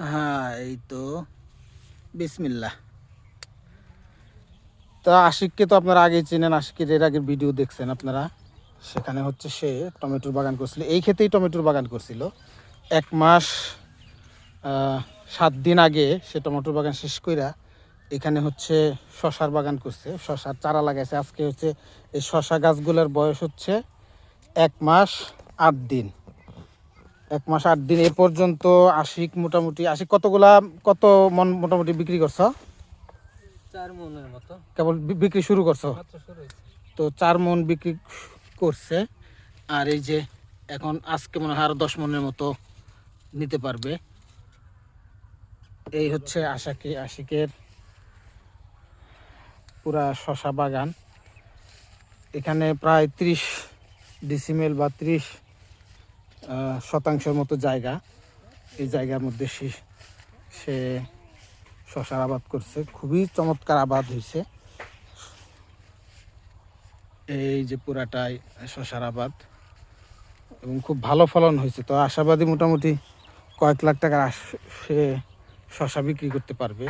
হ্যাঁ, এই তো বিসমিল্লাহ। তা আশিককে তো আপনারা আগেই চেনেন, আশিকের এর আগের ভিডিও দেখছেন আপনারা। সেখানে হচ্ছে সে টমেটোর বাগান করছিল, এই ক্ষেতেই টমেটোর বাগান করছিল। 1 মাস 7 দিন আগে সে টমেটোর বাগান শেষ কইরা এখানে হচ্ছে শশার বাগান করছে, শশার চারা লাগাইছে। আজকে হচ্ছে এই শশা গাছগুলোর বয়স হচ্ছে 1 মাস 8 দিন। 1 মাস 8 দিন এ পর্যন্ত আশিক মোটামুটি কত মন মোটামুটি বিক্রি করছো? 4 মনের মতো কেবল বিক্রি শুরু করছো? মাত্র শুরু হয়েছে। তো 4 মন বিক্রি করছে। আর এই যে এখন আজকে মনে হয় আরো 10 মনের মতো নিতে পারবে। এই হচ্ছে আশিকের পুরা শশা বাগান। এখানে প্রায় 30 ডিসিমেল বা 30 শতাংশের মতো জায়গা। এই জায়গার মধ্যে সে শশার আবাদ করছে, খুবই চমৎকার আবাদ হয়েছে। এই যে পুরাটাই শশার আবাদ এবং খুব ভালো ফলন হয়েছে। তো আশাবাদী মোটামুটি কয়েক লাখ টাকার সে শশা বিক্রি করতে পারবে।